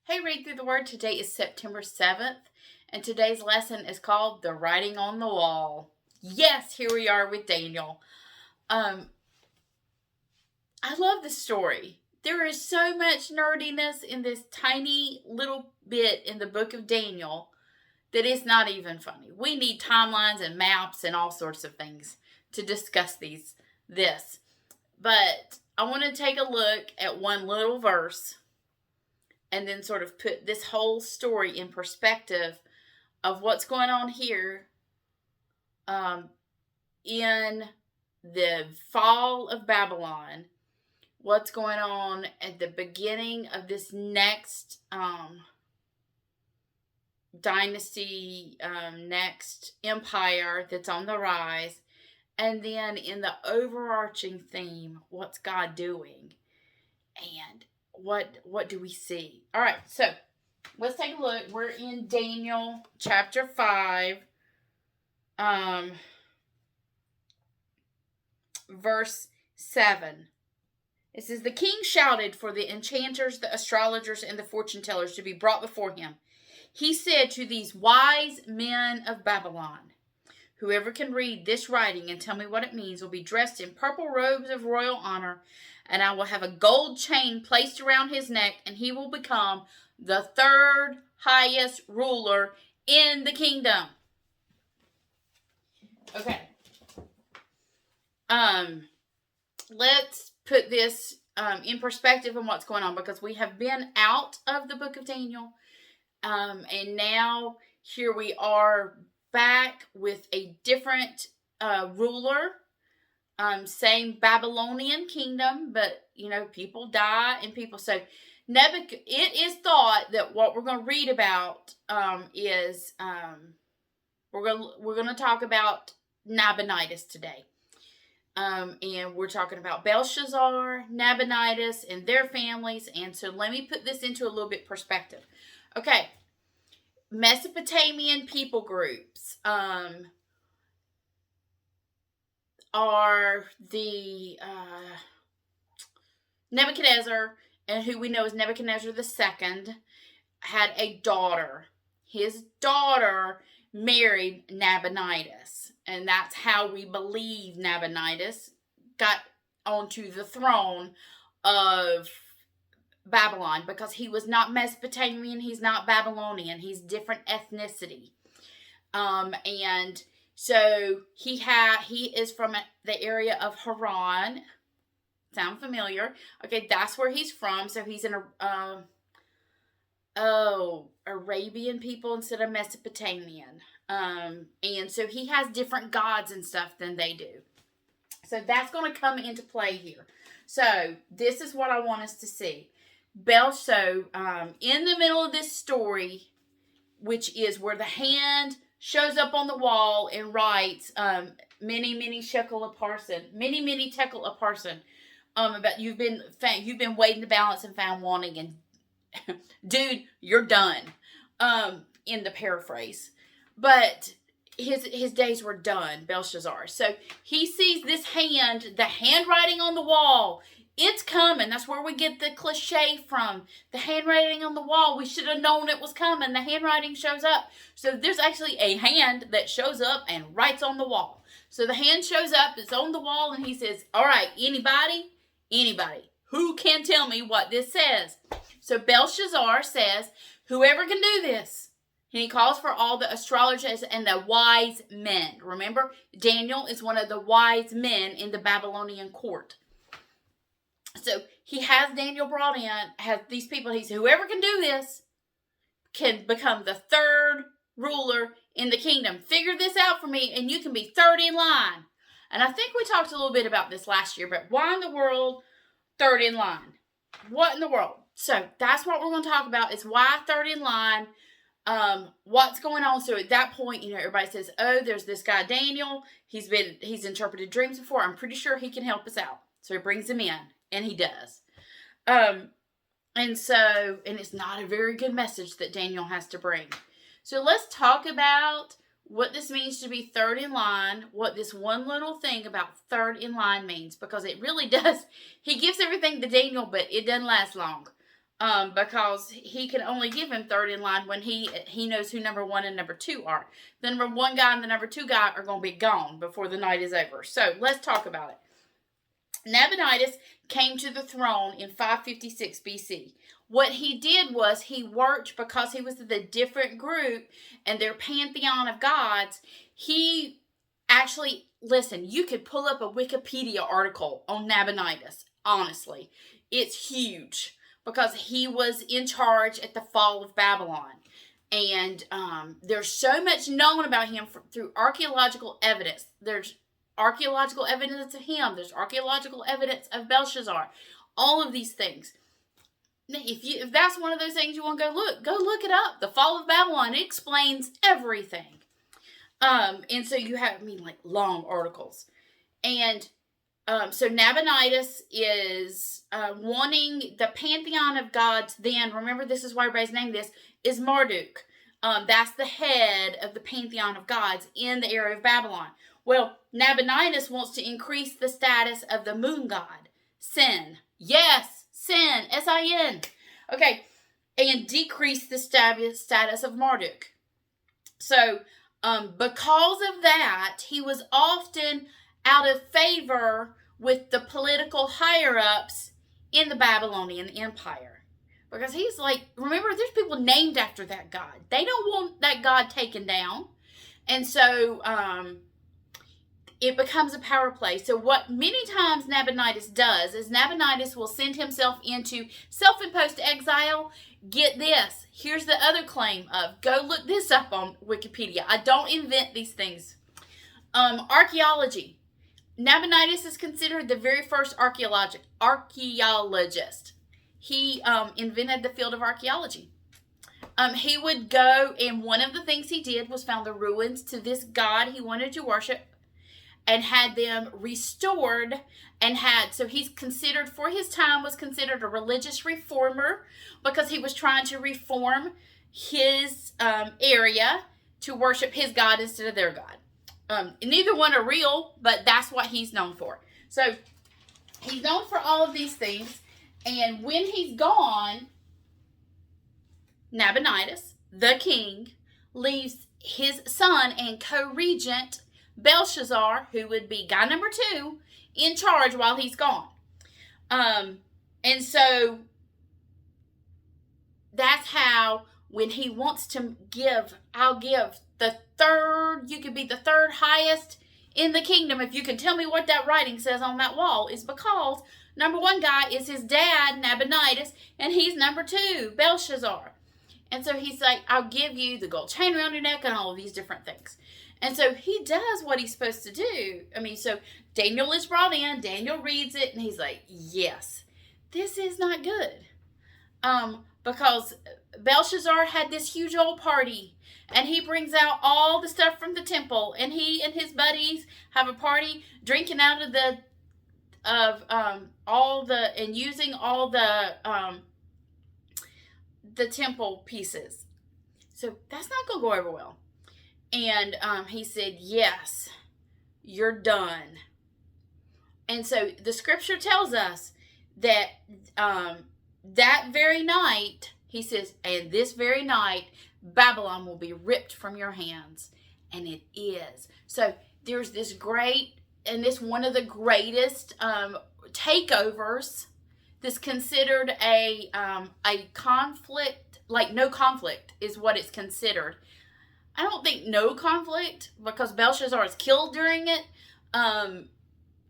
Hey, Read Through the Word. Today is September 7th, and today's lesson is called The Writing on the Wall. Yes, here we are with Daniel. I love this story. There is so much nerdiness in this tiny little bit in the book of Daniel that it's not even funny. We need timelines and maps and all sorts of things to discuss this. But I want to take a look at one little verse and then sort of put this whole story in perspective of what's going on here in the fall of Babylon, what's going on at the beginning of this next dynasty, next empire that's on the rise, and then in the overarching theme, what's God doing? And what do we see? All right, so let's take a look. We're in Daniel chapter 5, verse 7. It says, "The king shouted for the enchanters, the astrologers, and the fortune tellers to be brought before him. He said to these wise men of Babylon, 'Whoever can read this writing and tell me what it means will be dressed in purple robes of royal honor, and I will have a gold chain placed around his neck, and he will become the third highest ruler in the kingdom.'" Okay. Let's put this in perspective on what's going on, because we have been out of the book of Daniel, and now here we are back with a different ruler. Same Babylonian kingdom, but people die and people. So it is thought that what we're going to read about is we're going to talk about Nabonidus today, and we're talking about Belshazzar, Nabonidus, and their families. And so let me put this into a little bit perspective. Okay, Mesopotamian people groups are the Nebuchadnezzar, and who we know as Nebuchadnezzar II, had a daughter. His daughter married Nabonidus, and that's how we believe Nabonidus got onto the throne of Babylon, because he was not Mesopotamian, he's not Babylonian, he's different ethnicity, and so he is from the area of Haran. Sound familiar? Okay, that's where he's from. So he's an Arabian people instead of Mesopotamian. And so he has different gods and stuff than they do. So that's going to come into play here. So this is what I want us to see. In the middle of this story, which is where the hand shows up on the wall and writes, Mene, Tekel, a Parsin. About you've been weighed in the balance and found wanting, and dude, you're done. In the paraphrase, but his days were done, Belshazzar. So he sees this hand, the handwriting on the wall. It's coming. That's where we get the cliche from. The handwriting on the wall. We should have known it was coming. The handwriting shows up. So there's actually a hand that shows up and writes on the wall. So the hand shows up. It's on the wall, and he says, "All right, anybody, who can tell me what this says?" So Belshazzar says, "Whoever can do this." And he calls for all the astrologers and the wise men. Remember, Daniel is one of the wise men in the Babylonian court. So he has Daniel brought in, has these people. He said, "Whoever can do this can become the third ruler in the kingdom. Figure this out for me, and you can be third in line." And I think we talked a little bit about this last year, but why in the world third in line? What in the world? So that's what we're going to talk about, is why third in line, what's going on. So at that point, everybody says, "Oh, there's this guy Daniel. He's interpreted dreams before. I'm pretty sure he can help us out." So he brings him in, and he does. And it's not a very good message that Daniel has to bring. So let's talk about what this means to be third in line, what this one little thing about third in line means, because it really does. He gives everything to Daniel, but it doesn't last long, because he can only give him third in line when he knows who number 1 and number 2 are. The number 1 guy and the number 2 guy are going to be gone before the night is over. So let's talk about it. Nabonidus came to the throne in 556 BC. What he did was he worked, because he was the different group and their pantheon of gods. He actually, listen, you could pull up a Wikipedia article on Nabonidus. Honestly, it's huge, because he was in charge at the fall of Babylon. And there's so much known about him through archaeological evidence. There's archaeological evidence of him. There's archaeological evidence of Belshazzar. All of these things. If that's one of those things you want to go look it up. The fall of Babylon, it explains everything. And so you have, like long articles. And so Nabonidus is wanting the pantheon of gods then. Remember, this is why everybody's named this, is Marduk. That's the head of the pantheon of gods in the area of Babylon. Well, Nabonidus wants to increase the status of the moon god, Sin. Yes, Sin, S-I-N. Okay, and decrease the status of Marduk. So, because of that, he was often out of favor with the political higher-ups in the Babylonian Empire. Because he's like, remember, there's people named after that god. They don't want that god taken down. And so, it becomes a power play. So what many times Nabonidus does is Nabonidus will send himself into self-imposed exile. Get this. Here's the other claim of, go look this up on Wikipedia. I don't invent these things. Archaeology. Nabonidus is considered the very first archaeologist. He invented the field of archaeology. He would go, and one of the things he did was found the ruins to this god he wanted to worship, and had them restored, so he's considered, for his time, was considered a religious reformer, because he was trying to reform his area to worship his god instead of their god. Neither one are real, but that's what he's known for. So he's known for all of these things, and when he's gone, Nabonidus, the king, leaves his son and co-regent Belshazzar, who would be guy number 2, in charge while he's gone. And so that's how, when he wants to give, I'll give the third, you could be the third highest in the kingdom if you can tell me what that writing says on that wall, is because number 1 guy is his dad, Nabonidus, and he's number 2, Belshazzar. And so he's like, I'll give you the gold chain around your neck and all of these different things. And so he does what he's supposed to do. So Daniel is brought in, Daniel reads it, and he's like, yes, this is not good. Because Belshazzar had this huge old party, and he brings out all the stuff from the temple, and he and his buddies have a party drinking out of and using all the temple pieces. So that's not going to go over well. And he said, yes, you're done. And so the scripture tells us that that very night, he says, and this very night, Babylon will be ripped from your hands. And it is. So there's this great, and this one of the greatest takeovers. This considered a conflict, like no conflict is what it's considered. I don't think no conflict, because Belshazzar is killed during it,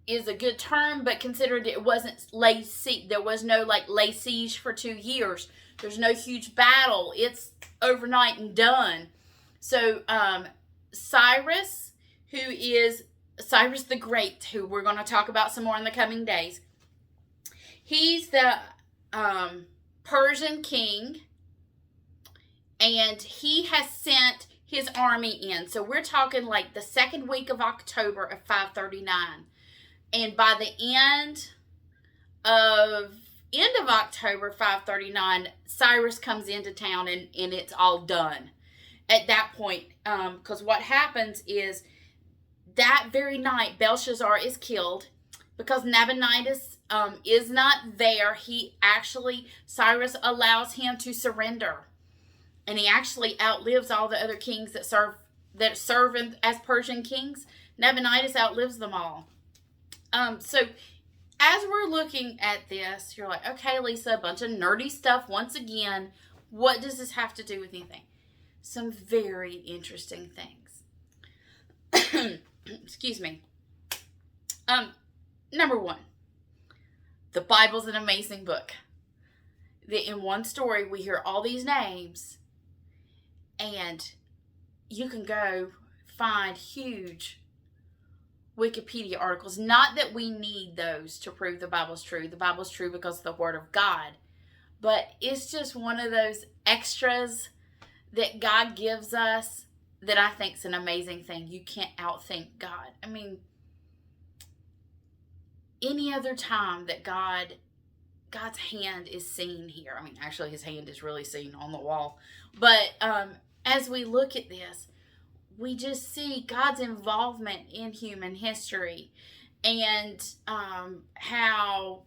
is a good term, but considered it wasn't there was no lay siege for 2 years. There's no huge battle. It's overnight and done. So Cyrus, who is Cyrus the Great, who we're going to talk about some more in the coming days, he's the Persian king, and he has sent his army in. So we're talking like the second week of October of 539. And by the end of October 539, Cyrus comes into town, and it's all done. at that point. Because what happens is that very night, Belshazzar is killed because Nabonidus is not there. Cyrus allows him to surrender. And he actually outlives all the other kings that serve as Persian kings. Nabonidus outlives them all. So as we're looking at this, you're like, okay, Lisa, a bunch of nerdy stuff once again. What does this have to do with anything? Some very interesting things. Excuse me. Number one, the Bible's an amazing book. In one story, we hear all these names, and you can go find huge Wikipedia articles. Not that we need those to prove the Bible's true. The Bible's true because of the Word of God. But it's just one of those extras that God gives us that I think is an amazing thing. You can't outthink God. I mean, any other time that God's hand is seen here. I mean, actually, his hand is really seen on the wall. But as we look at this, we just see God's involvement in human history and how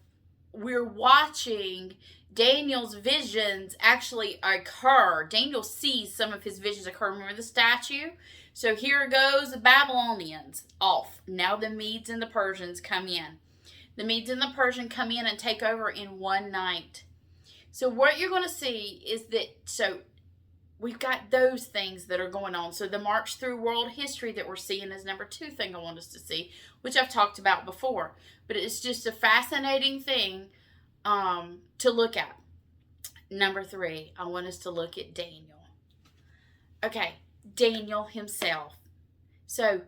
we're watching Daniel's visions actually occur. Daniel sees some of his visions occur. Remember the statue? So here goes the Babylonians off. Now the Medes and the Persians come in. The Medes and the Persians come in and take over in one night. So what you're going to see is that, we've got those things that are going on. So the march through world history that we're seeing is number 2 thing I want us to see, which I've talked about before. But it's just a fascinating thing to look at. Number 3, I want us to look at Daniel. Okay, Daniel himself. So,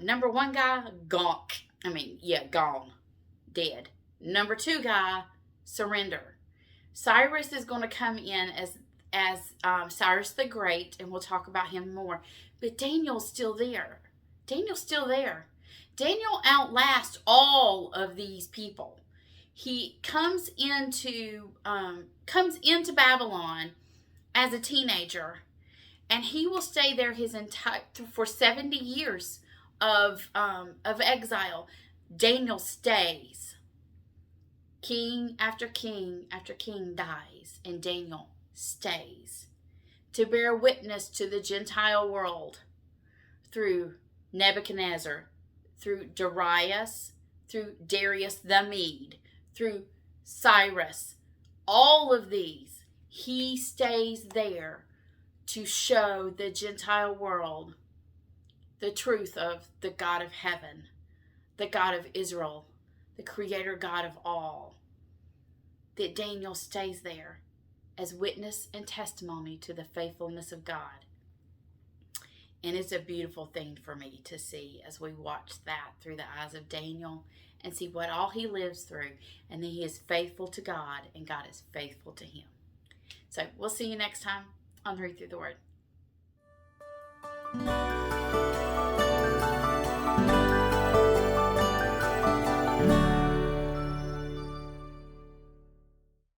number 1 guy, gone. Dead. Number 2 guy, surrender. Cyrus is going to come in as Cyrus the Great, and we'll talk about him more. But Daniel's still there. Daniel outlasts all of these people. He comes into Babylon as a teenager, and he will stay there for 70 years of exile. Daniel stays. King after king after king dies, and Daniel stays to bear witness to the Gentile world through Nebuchadnezzar, through Darius, through Darius the Mede, through Cyrus. All of these, he stays there to show the Gentile world the truth of the God of heaven, the God of Israel, the creator God of all. That Daniel stays there as witness and testimony to the faithfulness of God. And it's a beautiful thing for me to see as we watch that through the eyes of Daniel and see what all he lives through, and that he is faithful to God and God is faithful to him. So we'll see you next time on Read Through the Word.